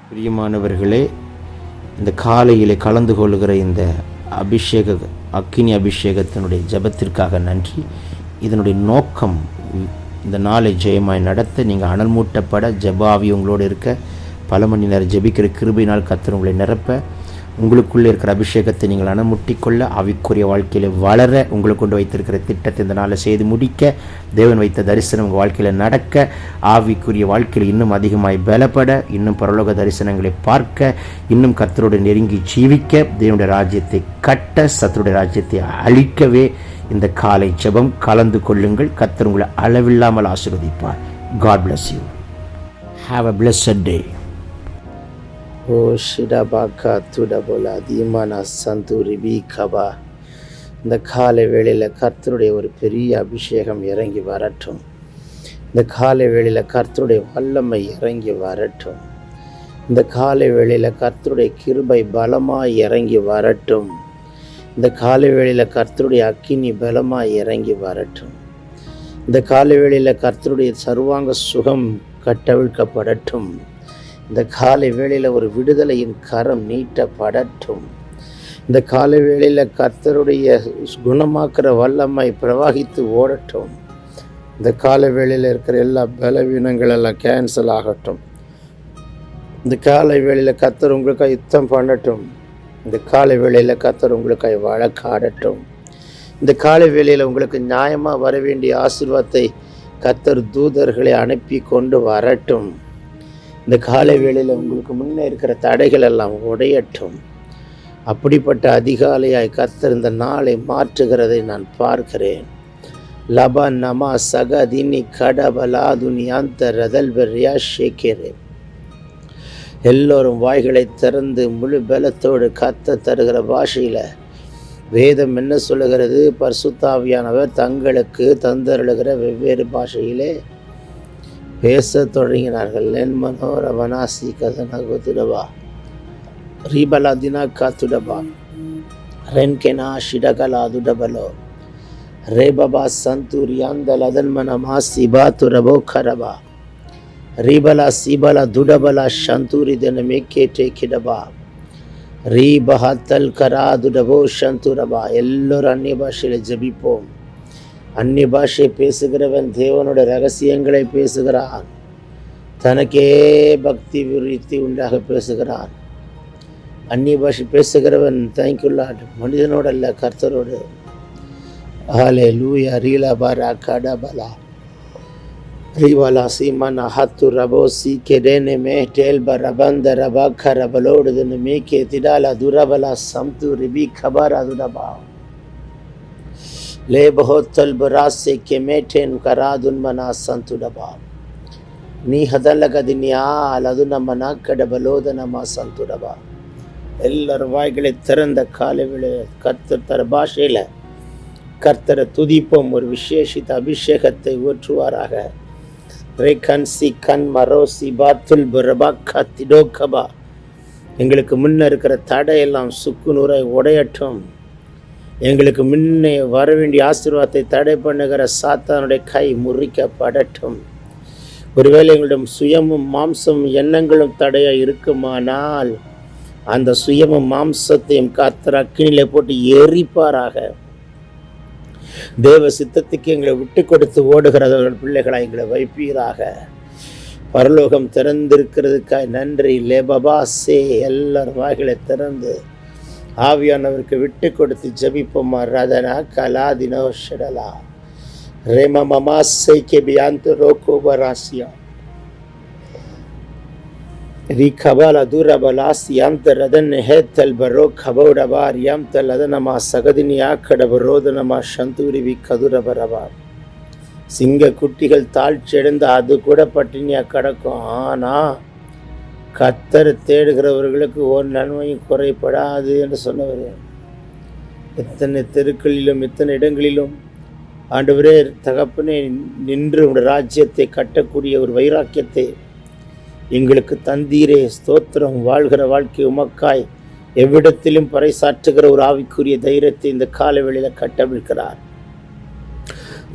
பிரியமானவர்களே, இந்த காலையில் கலந்து கொள்கிற இந்த அக்கினி அபிஷேகத்தினுடைய ஜெபத்திற்காக நன்றி. இதனுடைய நோக்கம் இந்த நாளை ஜெயமாய் நடத்த, நீங்கள் அனல் மூட்டப்பட, ஜெபாவி உங்களோடு இருக்க, பல மணி நேரம் ஜெபிக்கிற கிருபையினால் கர்த்தர் உங்களை நிரப்ப, உங்களுக்குள்ளே இருக்கிற அபிஷேகத்தை நீங்கள் அனமுட்டிக்கொள்ள, ஆவிக்குரிய வாழ்க்கையில் வளர, உங்களுக்கு கொண்டு வைத்திருக்கிற திட்டத்தை இந்த நாளில் செய்து முடிக்க, தேவன் வைத்த தரிசனம் உங்கள் வாழ்க்கையில் நடக்க, ஆவிக்குரிய வாழ்க்கையில் இன்னும் அதிகமாய் பலப்பட, இன்னும் பரலோக தரிசனங்களை பார்க்க, இன்னும் கர்த்தரோடு நெருங்கி ஜீவிக்க, தேவனுடைய ராஜ்யத்தை கட்ட, சத்துருடைய ராஜ்யத்தை அழிக்கவே இந்த காலை ஜெபம் கலந்து கொள்ளுங்கள். கர்த்தர் உங்களை அளவில்லாமல் ஆசீர்வதிப்பார். God bless you. Have a blessed day. ஓ ஷிடபாக்கா துடபோலா தீமானா சந்தூரி பி கபா. இந்த காலை வேளையில் கர்த்தருடைய ஒரு பெரிய அபிஷேகம் இறங்கி வரட்டும். இந்த காலை வேளையில் கர்த்தருடைய வல்லமை இறங்கி வரட்டும். இந்த காலை வேளையில் கர்த்தருடைய கிருபை பலமாய் இறங்கி வரட்டும். இந்த காலை வேளையில் கர்த்தருடைய அக்கினி பலமாய் இறங்கி வரட்டும். இந்த காலை வேளையில் கர்த்தருடைய சர்வாங்க சுகம் கட்டவிழ்க்கப்படட்டும். இந்த காலை வேளையில் ஒரு விடுதலையின் கரம் நீட்டப்படட்டும். இந்த காலை வேளையில் கர்த்தருடைய குணமாக்குற வல்லமை பிரவாகித்து ஓடட்டும். இந்த காலை வேளையில் இருக்கிற எல்லா பலவீனங்கள் எல்லாம் கேன்சல் ஆகட்டும். இந்த காலை வேளையில் கர்த்தர் உங்களுக்காக யுத்தம் பண்ணட்டும். இந்த காலை வேளையில் கர்த்தர் உங்களுக்காக வழக்காடட்டும். இந்த காலை வேளையில் உங்களுக்கு நியாயமாக வர வேண்டிய ஆசீர்வாதத்தை கர்த்தர் தூதர்களை அனுப்பி கொண்டு வரட்டும். இந்த காலை வேளையில் உங்களுக்கு முன்னே இருக்கிற தடைகள் எல்லாம் உடையட்டும். அப்படிப்பட்ட அதிகாலையாய் கர்த்தர் இந்த நாளை மாற்றுகிறதை நான் பார்க்கிறேன். லபா நமா சகதினி கடபலாதுனி அந்த ரதல்பெரியா ஷேக்கேரே. எல்லோரும் வாய்களை திறந்து முழு பலத்தோடு கர்த்தர் தருகிற பாஷையில் வேதம் என்ன சொல்லுகிறது? பரிசுத்தாவியானவர் தங்களுக்கு தந்தருளுகிற வெவ்வேறு பாஷையிலே பேச தொடங்கினார்கள். லென் மனோர வனாசி கதனகுதுடபா ரீபலா தினா காத்துடபா ரென்கெனா ஷிடகலா துடபலோ ரேபபா சந்தூரியாந்தல் அதன்மன மாசி பாத்துரபோ கரபா ரீபலா சீபலா துடபலா சந்தூரி தின மேக்கேட்டே கிடபா ரீபஹத்தல் கரா துடபோ சந்தூரபா. எல்லோரும் அந்நிய பாஷையில் ஜபிப்போம். அந்நிய பாஷை பேசுகிறவன் தேவனோட ரகசியங்களை பேசுகிறான். தனக்கே பக்தி விருத்தி உண்டாக பேசுகிறான். அந்நிய பாஷை பேசுகிறவன் தேங்க்யூல்லாட் மனிதனோட அல்ல, கர்த்தரோடு. ஹாலே லூயா ரீலா பாரா கடபலா ரீவாலா சீமன் ஹத்து ரபோ சி கெடேனே மே டேல் பரபந்த ரபா கரபலோடுதுன்னு மேக்கே திடாலா துரபலா சம்து ரிபி கபாரா துடபா ले बहुत तलबरासे के मेटेन करादुन्मना संतुडबा நீ ஹதலகதினியா லதுனமனா கடபலோதனமா சந்துடபா. எல்லாரும் வாய்களை திறந்த காலைவில கர்த்தர் தர பாஷையில் கர்த்தரை துதிப்போம். ஒரு விசேஷித்த அபிஷேகத்தை ஊற்றுவாராக. ரேகன் சி கண் மரோசி பாத்துல் பரபாக்கா திடோகபா. எங்களுக்கு முன்ன இருக்கிற தடையெல்லாம் சுக்குநூறாய் உடையட்டும். எங்களுக்கு முன்னே வர வேண்டிய ஆசீர்வாதத்தை தடை பண்ணுகிற சாத்தானுடைய கை முறிக்கப்படட்டும். ஒருவேளை எங்களிடம் சுயமும் மாம்சமும் எண்ணங்களும் தடையாக இருக்குமானால் அந்த சுயமும் மாம்சத்தையும் கர்த்தர் அக்கினியிலே போட்டு எரிப்பாராக. தேவ சித்தத்துக்கு எங்களை விட்டு கொடுத்து ஓடுகிறவர்கள் பிள்ளைகளை எங்களை வைப்பீராக. பரலோகம் திறந்திருக்கிறதுக்காய் நன்றி. லேபபா சே. எல்லாரும் வாய்களை திறந்து ஆவியானவருக்கு விட்டு கொடுத்து ஜபிப்போமா. ரதனா கலாதினோ ஷடலா ரேம மமாசை கெபியாந்து ரோகோபராசியா ரிகபாலா துரபலாசி யாந்த ரதன் ஹேத்தல் பரோ கபோடபார் யாம்தல் அதனமா சகதினி ஆக்கடபரோதனமா சந்தூரிவி கதுரபரபா. சிங்க குட்டிகள் தாழ்ச்சியடைந்து அது கூட பட்டினியாக கிடக்கும். ஆனால் கர்த்தர் தேடுகிறவர்களுக்கு ஒரு நன்மையும் குறைபடாது என்று சொன்னவர். எத்தனை தெருக்களிலும் எத்தனை இடங்களிலும் ஆண்டவரே தகப்பனே நின்று உடைய ராஜ்யத்தை கட்டக்கூடிய ஒரு வைராக்கியத்தை எங்களுக்கு தந்தீரே. ஸ்தோத்திரம். வாழ்கிற வாழ்க்கை உமக்காய் எவ்விடத்திலும் பறைசாற்றுகிற ஒரு ஆவிக்குரிய தைரியத்தை இந்த கால வேளையில் கட்டவிழ்க்கிறார்.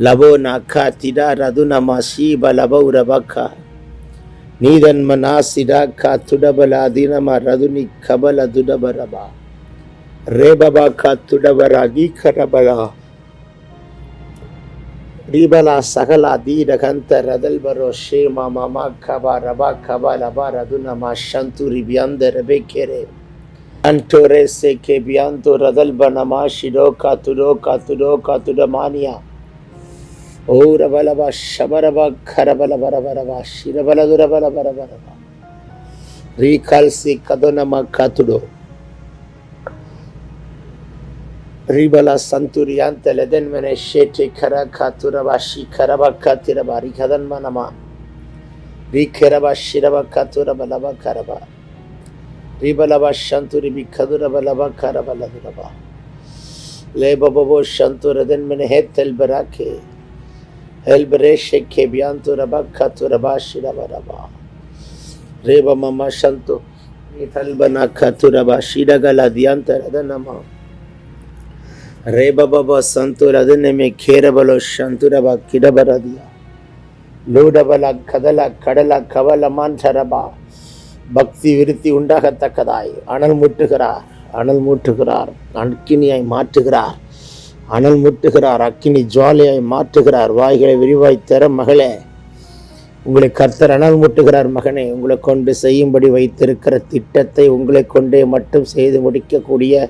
லபோ நாக்கா திடா ரது நமா ஷீப லபௌ ரபக்கா நீதன்மனாசிடா காத்துடபல அதினம ரதுனி கபல துடபரபா ரேபபா காத்துடபரா கீகரபலா ரீபலா சகலா தீரகந்த ரதல்பரோ ஷேமா மாமா கபா ரபா கபா லபா ரதுனமா சந்துரி பியந்த ரபேக்கேரே அன்டோரே சேகே பியாந்தோ ரதல்பனமா ஷிடோ காத்துடமானியா ஓ ரபலபா ஷபரபா கரபல பரபரபா ஷிரபலதுரபல பரபரபா ரீகால்சி கதோனமா காத்துடோ ரீபலா சந்துரியாந்த லெதன்மனே ஷேட்டே கர காத்துரபா ஷிகரபா காத்திரபா ரிகதன்மனமா ரீகரபா ஷிரபா காத்துரபலபா கரபா ரீபலபா சந்துரிபி கதுரபலபா கரபலதுரபா லேபபோ சந்துரதன்மனே ஹேத்தல் பராக்கே Elbreshe bianturaba katuraba shirabaraba reba mama shanto nitalbana katuraba shiragala diantaradanama reba baba santuradane kherabalo shanturaba kidabaradia lodabala kadala kadala kavala mantaraba பக்தி விருத்தி உண்டாகத்தக்கதாய் அனல் மூட்டுகிறார் அக்கினியாய் மாற்றுகிறார் அனல் முட்டுகிறார் அக்கினி ஜுவாலையாய் மாற்றுகிறார் வாய்களை விரிவாய் தர மகளே உங்களை கர்த்தர் அனல் முட்டுகிறார் மகனே உங்களை கொண்டு செய்யும்படி வைத்திருக்கிற திட்டத்தை உங்களை கொண்டே மட்டும் செய்து முடிக்கக்கூடிய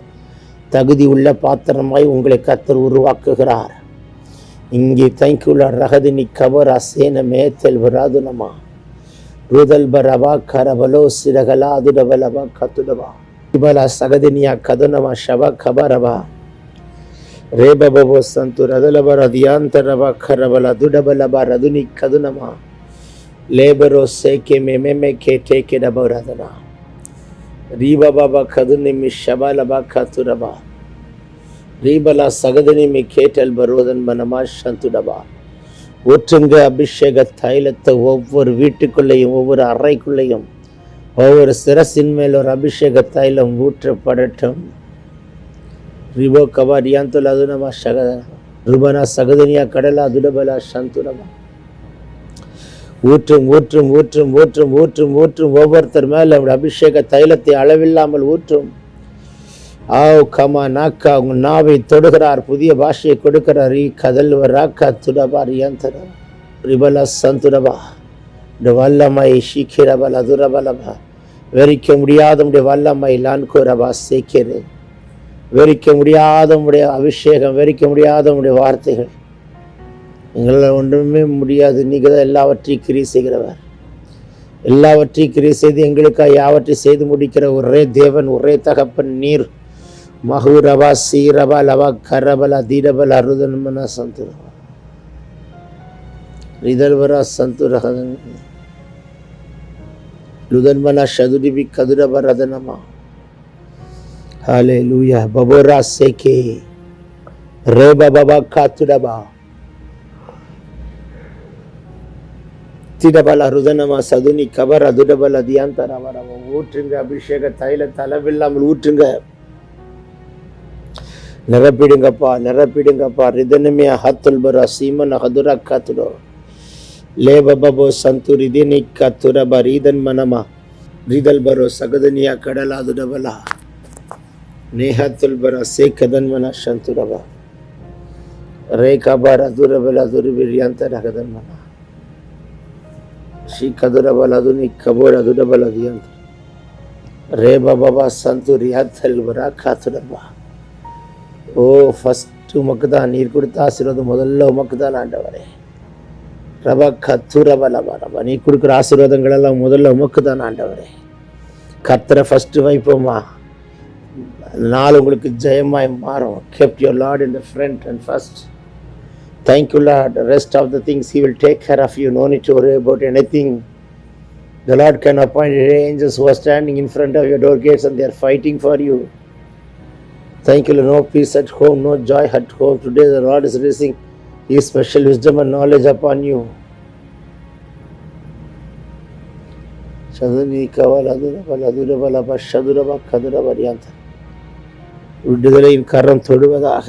தகுதி உள்ள பாத்திரமாய் உங்களை கர்த்தர் உருவாக்குகிறார் இங்கே தைக்குள்ள ரகதினி கபர் அசேன மேத்தல் வராதுனமா ருதல் பரபா கரபலோ சிறகலா அதுடபலபா கத்துடபா இபலா சகதினியா கதுனமா ஷபா கபரபா ரேபபோ சந்து ரதலபர தியாந்தரபா கரபல துடபலபா ரதுனி கதுனமா லேபரோ சேகே மெமெமே கேட்டே கெடபரதனா ரீபபா கதுனிமி ஷபலபா கத்துரபா ரீபலா சகதினிமி கேட்டல் பரோதன் மனமா சந்துடபா ஊற்றுங்க அபிஷேக தைலத்தை ஒவ்வொரு வீட்டுக்குள்ளேயும் ஒவ்வொரு அறைக்குள்ளேயும் ஒவ்வொரு சிரசின் மேல் ஒரு அபிஷேக தைலம் ஊற்றப்படட்டும் ரிபோ கபா ரியாந்தோல அதுனமா சகத ருபனா சகதனியா கடலா துடபலா சந்துனமா ஊற்றும் ஊற்றும் ஊற்றும் ஊற்றும் ஊற்றும் ஊற்றும் ஒவ்வொருத்தர் மேல அவருடைய அபிஷேக தைலத்தை அளவில்லாமல் ஊற்றும் ஆவ் கமா நாக்கா உங்க நாவை தொடுகிறார் புதிய பாஷையை கொடுக்கிறார் கதல்வராக்கா துடபா ரியாந்தர ரிபலா சந்துடபா இந்த வல்லமை ஷீக்கிரபலா துரபலபா வெறிக்க முடியாத உடைய வல்லமை லான்கோரபா சேக்கிறே வெறிக்க முடியாத உடைய அபிஷேகம் வெறிக்க முடியாத உடைய வார்த்தைகள் எங்களால் ஒன்றுமே முடியாது. நீங்கள் தான் எல்லாவற்றையும் கிரியை செய்கிறவர். எல்லாவற்றையும் கிரியை செய்து எங்களுக்காக யாவற்றையும் செய்து முடிக்கிற ஒரே தேவன், ஒரே தகப்பன் நீர். மஹூரபா சீரபா லபா கரபலா தீரபலா அருதன்மனா சந்துரபா ரிதல்வரா சந்துரகதன் லுதன்மனா ஷதுரிபி கதுரபா ரதனமா. ஹalleluya. பபோரா சேகே ரேபா பபா காத்துடபா திடபல ருதனமா சதுனி கபர துடபல தியாந்தரவரவ. ஊற்றுங்க அபிஷேக தைல தளவில்லாமல் ஊற்றுங்க, நிரப்பிடுங்கப்பா, நிரப்பிடுங்கப்பா. ரிதனமே ஹத்துல்பரா சீமன் ஹதுரா காத்துடோ லேபபோ சந்து ரிதினி கத்துரபா ரீதன் மனமா ரிதல்பரோ சகதனியா கடலா துடபலா நேஹத்துல்பரா சேகதன்மனா சந்துரபா ரேகபரா துரபலா துருபிரியாந்தரகதன்மனா ஷீகதுரபலா துனி கபோரா துடபலா தியாந்த ரேபபா சந்து ரியாத்தல்பரா காத்துடபா. ஓ ஃபஸ்ட்டு உமக்கு தான் நீர் கொடுத்த ஆசீர்வாதம் முதல்ல உமக்கு தான் ஆண்டவரே. ரபா கத்துரபலபா ரபா நீ கொடுக்குற ஆசீர்வாதங்கள் எல்லாம் முதல்ல உமக்கு தான் ஆண்டவரே. கர்த்தரை ஃபஸ்ட்டு வைப்போமா, நாள் உங்களுக்கு ஜெயமாய் மாறும். kept your Lord in the front and first. Thank you Lord. The rest of the things he will take care of you. No need to worry about anything. The Lord can appoint angels who are standing in front of your door gates and they are fighting for you. Thank you Lord. No peace at home, no joy at home. Today the Lord is releasing his special wisdom and knowledge upon you. Shaduni kavala durabala durabala bashaduraba kaduraba riyanta. விடுதலையின் கரம் தொடுவதாக.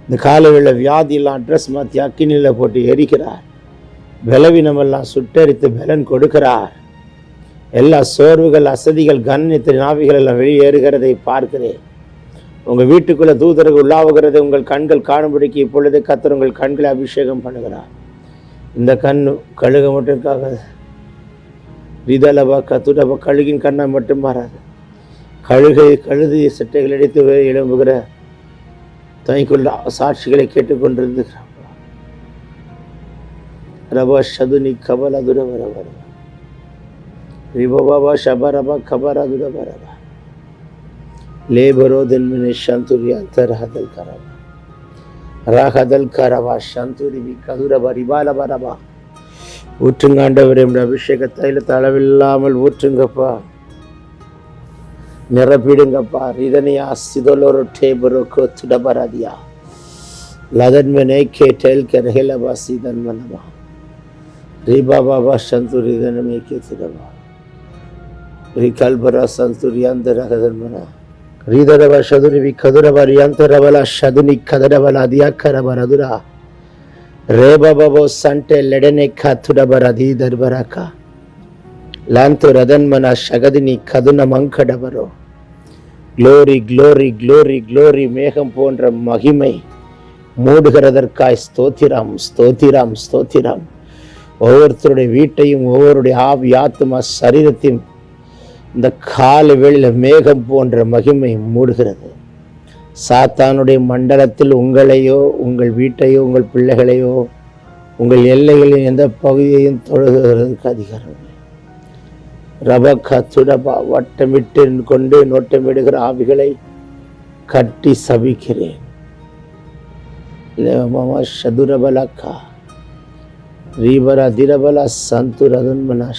இந்த காலையில் வியாதியெல்லாம் address மாற்றி அக்கினியில் போட்டு எரிக்கிறார். பலவீனமெல்லாம் சுட்டரித்து பலன் கொடுக்கிறார். எல்லா சோர்வுகள், அசதிகள், கண்ணித்தின் ஆவிகள் எல்லாம் வெளியேறுகிறதை பார்க்கிறேன். உங்கள் வீட்டுக்குள்ளே தூதர்கள் உள்ளாவுகிறது உங்கள் கண்கள் காணும்படிக்கு இப்பொழுது கர்த்தர் உங்கள் கண்களை அபிஷேகம் பண்ணுகிறார். இந்த கண் கழுக மட்டும் இருக்காக, ரிதலபா கத்துடபா, கழுகின் கண்ணை மட்டும் மாறாது. கழுதி சட்டைகள் அடித்து எழும்புகிற தனிக்குள்ள சாட்சிகளை கேட்டுக்கொண்டிருந்துகிறார். ரபா ஷதுனி கபல துரவரவர ரிபபாபா ஷபரபா கபரதுரவரவா லேபரோ தென்மினே சந்துரியாந்தர் ஹதல் கரவா ராகதல் கரவா சந்துரிவி கதுரவா ரிபாலபரவா. ஊற்றுங்க ஆண்டவரே, அபிஷேக தைலத்தை அளவில்லாமல் ஊற்றுங்கப்பா, நிரப்பிடுங்கப்பா. ரிதனியா சிதலோரோ டேபரோ கோத்துடபராதியா லதன்மனே கேட்டல் கரஹலபா சீதன்மனபா ரிபாபாபா சந்துரிதனமே கேத்துடபா ரிகல்பரா சந்துரியாந்தரகதன்மனா ரிதரவா சதுரிவி கதுரவா ரியாந்தரவலா சதுனி கதரவலா தியாக்கரவரதுரா ரேபாபாபோ சண்டே லெடனே காத்துடபரதி தர்பராக்கா லாந்து ரதன்மனா சகதினி கதுன மங்கடபரோ. Glory glory glory glory. மேகம் போன்ற மகிமை மூடுகிறதற்காய் ஸ்தோத்திரம் ஸ்தோத்திரம் ஸ்தோத்திரம். ஒவ்வொருத்தருடைய வீட்டையும் ஒவ்வொருடைய ஆவி ஆத்மா சரீரத்தையும் இந்த காலை வேளையில் மேகம் போன்ற மகிமை மூடுகிறது. சாத்தானுடைய மண்டலத்தில் உங்களையோ உங்கள் வீட்டையோ உங்கள் பிள்ளைகளையோ உங்கள் எல்லைகளின் எந்த பகுதியையும் தொழுகிறதுக்கு அதிகாரம் இல்லை. ரபக்கா துடபா, வட்டமிட்டு கொண்டு நோட்டமிடுகிற ஆவிகளை கட்டி சபிக்கிறேன். சதுரபலக்கா ரீபரா திரபலா சந்துரதன்மனா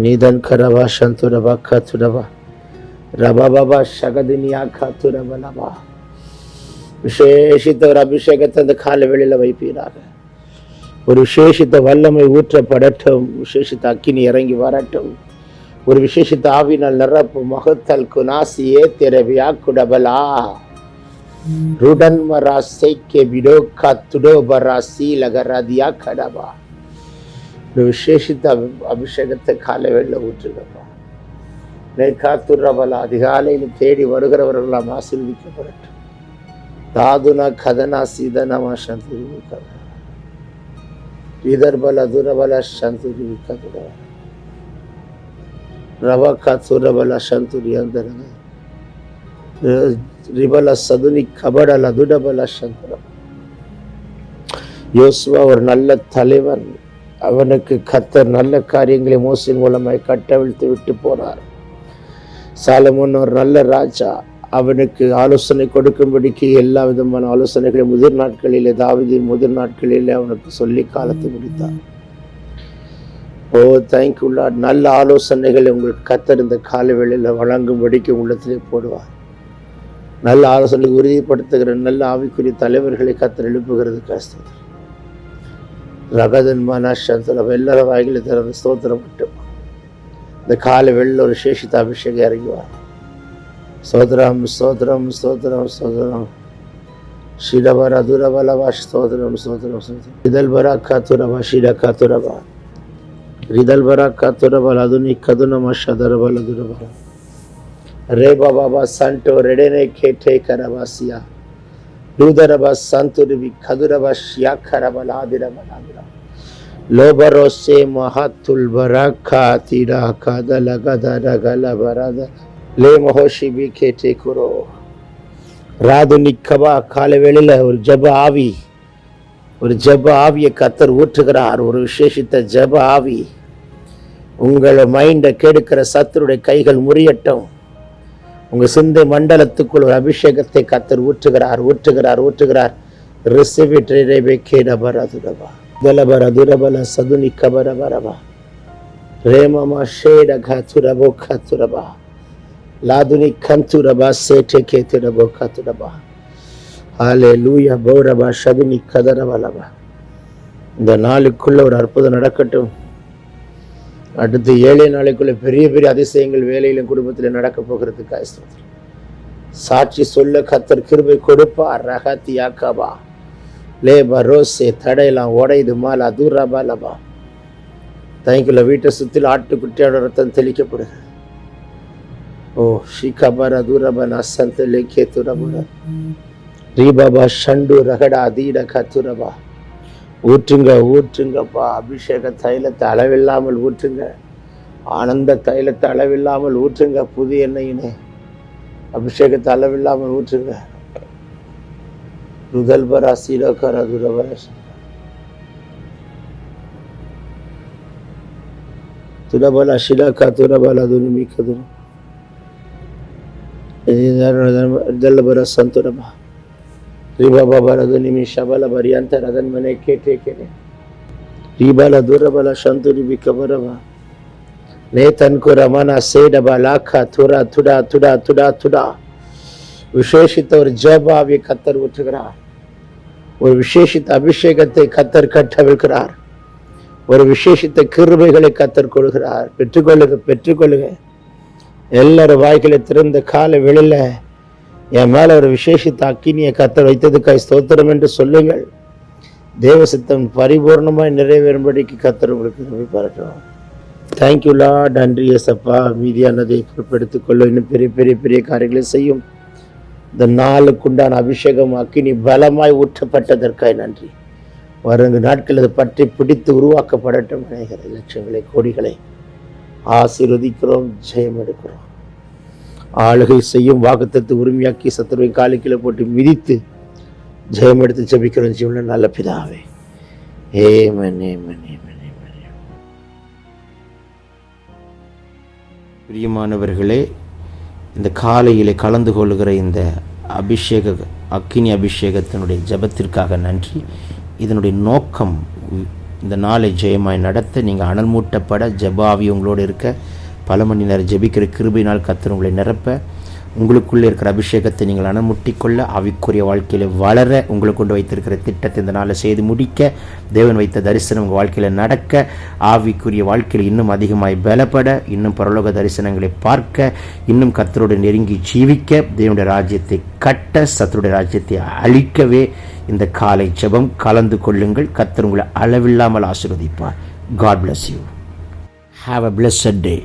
நீதன் கரவா சந்துரபா கத்துரபா ரபாபா சகதினியா கத்துரபலபா. விசேஷித்த ஒரு அபிஷேகத்தை அந்த கால வெளியில் வைப்பீராக. ஒரு விசேஷித்த வல்லமை ஊற்றப்படட்டும், விசேஷித்த அக்கினி இறங்கி வரட்டும், ஒரு விசேஷித்த ஆவினால் நிரப்பு. மகத்தல் குனாசியே திரவியா குடபலா ருடன் மராசைக்கே விடோ கத்துடோ பராசி லகராதியா கடபா. ஒரு விசேஷித்த அபிஷேகத்தை காலை வெளியில் ஊற்றுங்கப்பா. காத்துரபலா, அதிகாலையில் தேடி வருகிறவர்களாம் ஆசீர்வதிக்கப்படட்டும். தாதுனா கதனா சீதனமா சந்துரி கத இதர்பல துரபல சந்துரி கதுர ரவகா துரபல சந்துரி அந்த ரிபல சதுனி கபடல துடபல சந்துரம். யோசுவா ஒரு நல்ல தலைவன். அவனுக்கு கர்த்தர் நல்ல காரியங்களை மோசையின் மூலமாய் கட்டவிழ்த்து விட்டு போனார். சாலமோன் ஒரு நல்ல ராஜா. அவனுக்கு ஆலோசனை கொடுக்கும்படிக்கு எல்லா விதமான ஆலோசனைகளையும் முதிர் நாட்களிலே, தாவீதின் முதிர் நாட்களிலே அவனுக்கு சொல்லி காலத்தை முடித்தார். ஓ தேங்க்யூ லார்ட். நல்ல ஆலோசனைகளை உங்களுக்கு கர்த்தர் இந்த கால வேளையில் வழங்கும்படிக்கு உள்ளத்திலே போடுவார். நல்ல ஆலோசனை உறுதிப்படுத்துகிற நல்ல ஆவிக்குரிய தலைவர்களை கர்த்தர் எழுப்புகிறது. கஷ்டம் ரகதன்மானா சந்தல வெள்ளர வாய்களை திறந்து ஸ்தோத்திரம் மட்டும் இந்த கால வெளியில் ஒரு சேஷித்த அபிஷேகம் இறங்குவார். ஸ்தோத்திரம் ஸ்தோத்திரம் ஸ்தோத்திரம் ஸ்தோத்திரம். ஷிடபரா துரபலவா ஸ்தோத்திரம் ஸ்தோத்திரம் ஸ்தோத்திரம். ரிதல்பரா காத்துரபா ஷிட காத்துரபா ரிதல்பரா காத்துரபா அதுனி கதுனமா ஷதரபல துரபரா ரேபா பாபா சண்டோ ரெடனே கேட்டே கரவாசியா தூதரபா சந்துருவி கதுரபா ஷியா கரபலா திரபலா லோபரோசே மஹத்துல் பரக்கா திரா கதல கதர கல பரத லே மஹோஷிபி கேட்டே குரோ ராது நிக்கபா. கால வேளையில் ஒரு ஜப ஆவியை கர்த்தர் ஊற்றுகிறார். ஒரு விசேஷித்த ஜப ஆவி. உங்களை மைண்டை கெடுக்கிற சத்துருடைய கைகள் முறியட்டும். உங்க சிந்தை மண்டலத்துக்குள் ஒரு அபிஷேகத்தை கர்த்தர் ஊற்றுகிறார் ஊற்றுகிறார் ஊற்றுகிறார். Receive it ரேபே கேடபரதுரபா தலபரதுரபல சதுனி கபரபரபா ரேமமா ஷேட கதுரபோ கதுரபா லாதுனி கந்துரபா சேட்டே கேதுரபோ கதுரபா. ஹல்லேலூயா. பௌரபா சதுனி கதரபலபா. இந்த நாளுக்குள்ள ஒரு அற்புதம் நடக்கட்டும். அடுத்து 7 நாளைக்குள்ள பெரிய பெரிய அதிசயங்கள் வேலையிலும் குடும்பத்தில் நடக்க போகிறதுக்கு சாட்சி சொல்ல கர்த்தர் கிருபை கொடுப்பார். ரகத்தியாக்கபா லே பரோசே தடையெல்லாம் உடையுது மாலா தூரபாலபா தேங்க்யூல வீட்டை சுற்றில் ஆட்டுக்குட்டியோட ரத்தம் தெளிக்கப்படுது. ஓ ஷிகபர துரபன சந்தலே கேத்துரபுர ரீபாபா ஷண்டு ரகடா தீட கத்துரபா. ஊற்றுங்க ஊற்றுங்கப்பா, அபிஷேக தைலத்தை அளவில்லாமல் ஊற்றுங்க, ஆனந்த தைலத்தை அளவில்லாமல் ஊற்றுங்க, புதிய எண்ணெயினே அபிஷேகத்தை அளவில்லாமல் ஊற்றுங்க. ருதல்பரா சீலோகர துரபர துரபல ஷிலகா துரபல துனிமிக்கது दलबर संतुरबा रिबाबा बरद निमिषबल बरियंतर अदन मने केटे केने रिबाला दुरबला संतुरि बिकबरबा नेतन को रमना सेडबा लाखा थुरा थुडा थुडा थुडा थुडा. விசேஷித்த ஒரு ஜெபாவை கத்தர் ஊற்றுகிறார். ஒரு விசேஷித்த அபிஷேகத்தை கத்தர் கட்டவிழ்கிறார். ஒரு விசேஷித்த கிருபைகளை கத்தர் கொடுக்கிறார். பெற்றுக்கொள்ளுங்க பெற்றுக்கொள்ளுங்க. எல்லாரும் வாய்களை திறந்த கால வெளியில என் மேல ஒரு விசேஷித்த அக்கினியை கத்தர் வைத்ததுக்காய் ஸ்தோத்திரம் என்று சொல்லுங்கள். தேவ சித்தம் பரிபூர்ணமாய் நிறைவேறும்படிக்கு கத்தர் உங்களுக்கு நம்பி பாராட்டுறோம். Thank you Lord. நன்றி ஏசப்பா. மீதியானதை பொறுப்பெடுத்துக் கொள்ள இன்னும் பெரிய பெரிய பெரிய காரியங்களை செய்யும். இந்த நாளுக்குண்டான அபிஷேகம் அக்கினி பலமாய் ஊற்றப்பட்டதற்காய் நன்றி. வருங்க நாட்கள் அதை பற்றி பிடித்து உருவாக்கப்படட்டும். அநேக லட்சங்களை கோடிகளை ஆசீர்வதிக்கிறோம், ஜெயம் எடுக்கிறோம். ஆளுகை செய்யும் வாக்குத்தத்தை உரிமையாக்கி சத்துருவை காலுக்கீழே போட்டு மிதித்து ஜெயம் எடுத்து ஜெபிக்கிறோம் ஜீவன நல்ல பிதாவே. Yemen Yemen Yemen Yemen. பிரியமானவர்களே, இந்த காலையிலே கலந்து கொள்கிற இந்த அக்கினி அபிஷேகத்தினுடைய ஜெபத்திற்காக நன்றி. இதனுடைய நோக்கம் இந்த நாளை ஜெயமாய் நடத்த, நீங்கள் அனல் மூட்டப்பட, ஜெபாவி உங்களோடு இருக்க, பல மணி நேரம் ஜெபிக்கிற கிருபையினால் கர்த்தர் உங்களை நிரப்ப, உங்களுக்குள்ளே இருக்கிற அபிஷேகத்தை நீங்கள் அனல் முட்டிக்கொள்ள, ஆவிக்குரிய வாழ்க்கையில் வளர, உங்களுக்கு கொண்டு வைத்திருக்கிற திட்டத்தை இந்த நாளை செய்து முடிக்க, தேவன் வைத்த தரிசனம் உங்கள் வாழ்க்கையில் நடக்க, ஆவிக்குரிய வாழ்க்கையில் இன்னும் அதிகமாய் பலப்பட, இன்னும் பரலோக தரிசனங்களை பார்க்க, இன்னும் கர்த்தரோடு நெருங்கி ஜீவிக்க, தேவனுடைய ராஜ்யத்தை கட்ட, சத்துருடைய ராஜ்யத்தை அழிக்கவே இந்த காலை ஜெபம் கலந்து கொள்ளுங்கள். கர்த்தர் உங்களை அளவில்லாமல் ஆசீர்வதிப்பார். God bless you. Have a blessed day.